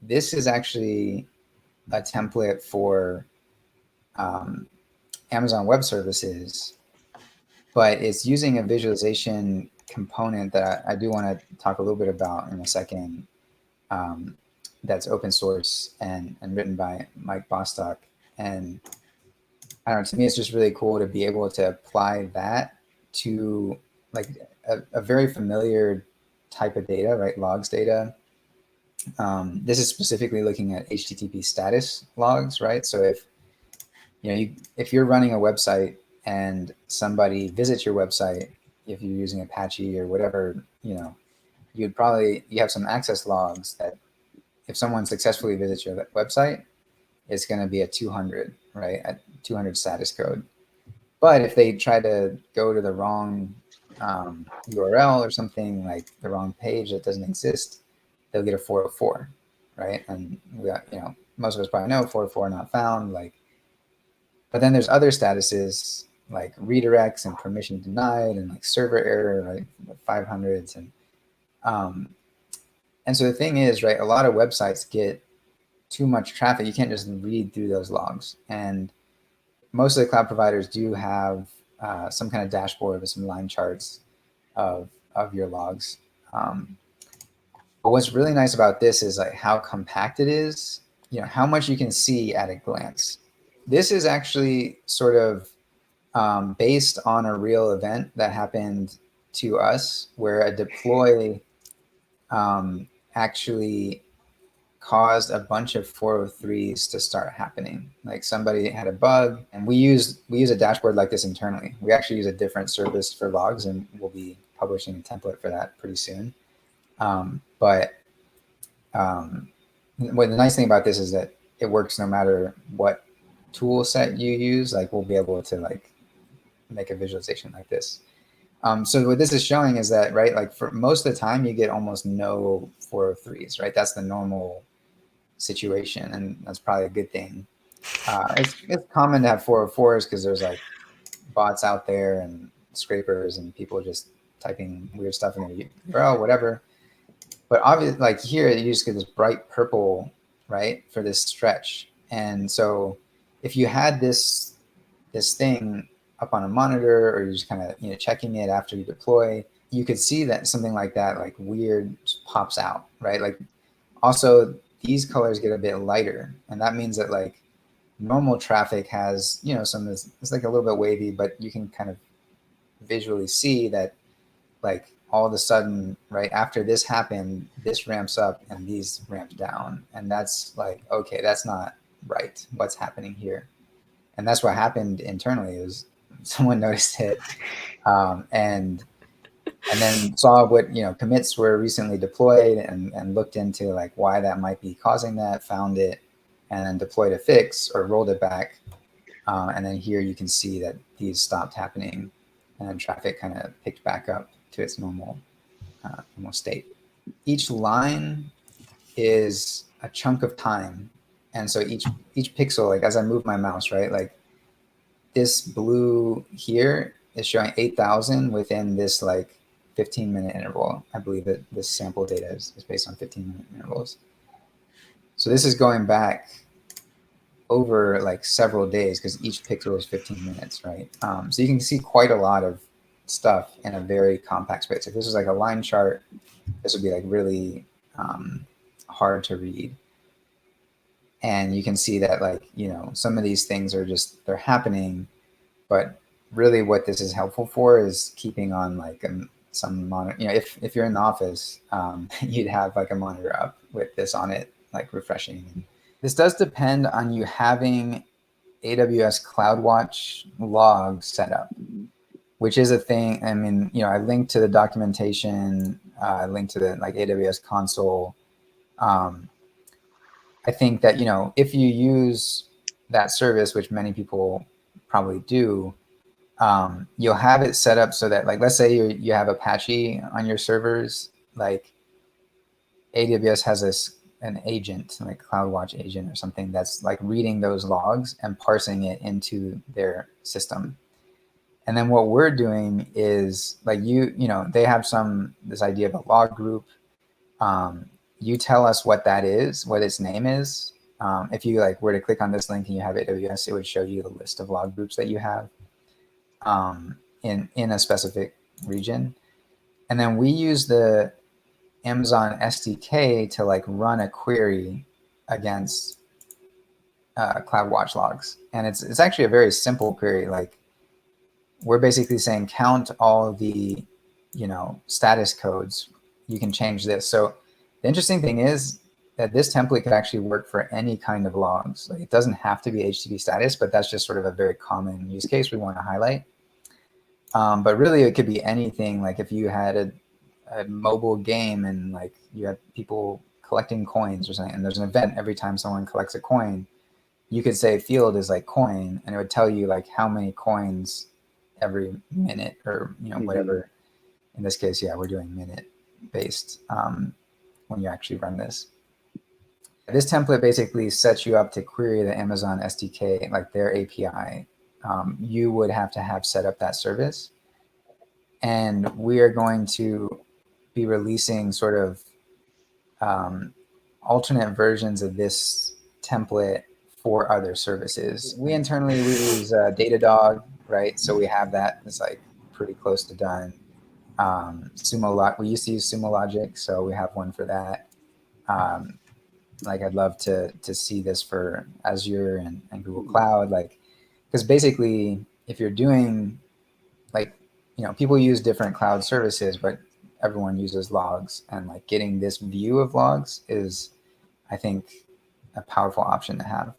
this is actually a template for Amazon Web Services, but it's using a visualization component that I do want to talk a little bit about in a second. That's open source and written by Mike Bostock. And I don't know, to me, it's just really cool to be able to apply that to like a very familiar type of data, right? Logs data. This is specifically looking at HTTP status logs, right? So if if you're running a website and somebody visits your website, if you're using Apache or whatever, you have some access logs that if someone successfully visits your website, it's going to be a 200, right? A 200 status code. But if they try to go to the wrong URL or something, like the wrong page that doesn't exist, they'll get a 404, right? And we got, most of us probably know 404 not found, but then there's other statuses like redirects and permission denied and like server error, right? 500s. And so the thing is, right, a lot of websites get too much traffic. You can't just read through those logs. And most of the cloud providers do have some kind of dashboard with some line charts of your logs. But what's really nice about this is like how compact it is, how much you can see at a glance. This is actually sort of based on a real event that happened to us where a deploy actually caused a bunch of 403s to start happening. Like somebody had a bug, and we use a dashboard like this internally. We actually use a different service for logs, and we'll be publishing a template for that pretty soon. But the nice thing about this is that it works no matter what tool set you use. Like we'll be able to like make a visualization like this. So what this is showing is that, right, like for most of the time you get almost no 403s, right? That's the normal situation, and that's probably a good thing. It's common to have 404s because there's like bots out there and scrapers and people just typing weird stuff in their URL, whatever. But obviously, like here, you just get this bright purple, right, for this stretch. And so if you had this thing up on a monitor, or you're just kind of checking it after you deploy, you could see that something like that, like weird, just pops out, right? Like also these colors get a bit lighter, and that means that like normal traffic has some of this, it's like a little bit wavy, but you can kind of visually see that like all of a sudden, right after this happened, this ramps up and these ramp down, and that's like, okay, that's not right. What's happening here? And that's what happened internally. Is someone noticed it, and then saw what commits were recently deployed, and looked into like why that might be causing that, found it, and then deployed a fix or rolled it back. And then here you can see that these stopped happening, and then traffic kind of picked back up to its normal state. Each line is a chunk of time, and so each pixel, like as I move my mouse, right, like this blue here is showing 8,000 within this like 15-minute interval. I believe that this sample data is based on 15-minute intervals. So this is going back over like several days because each pixel is 15 minutes, right? So you can see quite a lot of stuff in a very compact space. If this was like a line chart, this would be like really hard to read. And you can see that like, some of these things are just, they're happening, but really what this is helpful for is keeping on like some monitor. If you're in the office, you'd have like a monitor up with this on it, like refreshing. This does depend on you having AWS CloudWatch logs set up, which is a thing. I mean, I linked to the documentation, linked to the like AWS console. I think that, if you use that service, which many people probably do, you'll have it set up so that, like, let's say you have Apache on your servers, like AWS has an agent, like CloudWatch agent or something, that's like reading those logs and parsing it into their system. And then what we're doing is like, they have this idea of a log group. you tell us what that is, what its name is. If you like were to click on this link and you have AWS, it would show you the list of log groups that you have in a specific region. And then we use the Amazon SDK to like run a query against CloudWatch logs. And it's actually a very simple query. Like we're basically saying count all the, status codes. You can change this. So the interesting thing is that this template could actually work for any kind of logs. Like it doesn't have to be HTTP status, but that's just sort of a very common use case we want to highlight. But really it could be anything. Like if you had a mobile game and like you have people collecting coins or something, and there's an event every time someone collects a coin, you could say field is like coin, and it would tell you like how many coins every minute or whatever. In this case, yeah, we're doing minute based when you actually run this. This template basically sets you up to query the Amazon SDK, like their API. You would have to have set up that service, and we are going to be releasing sort of alternate versions of this template for other services. We internally use Datadog, right? So we have that. It's like pretty close to done. We used to use Sumo Logic, so we have one for that. Like I'd love to see this for Azure and Google Cloud, like, because basically if you're doing like, people use different cloud services, but everyone uses logs, and like getting this view of logs is, I think, a powerful option to have.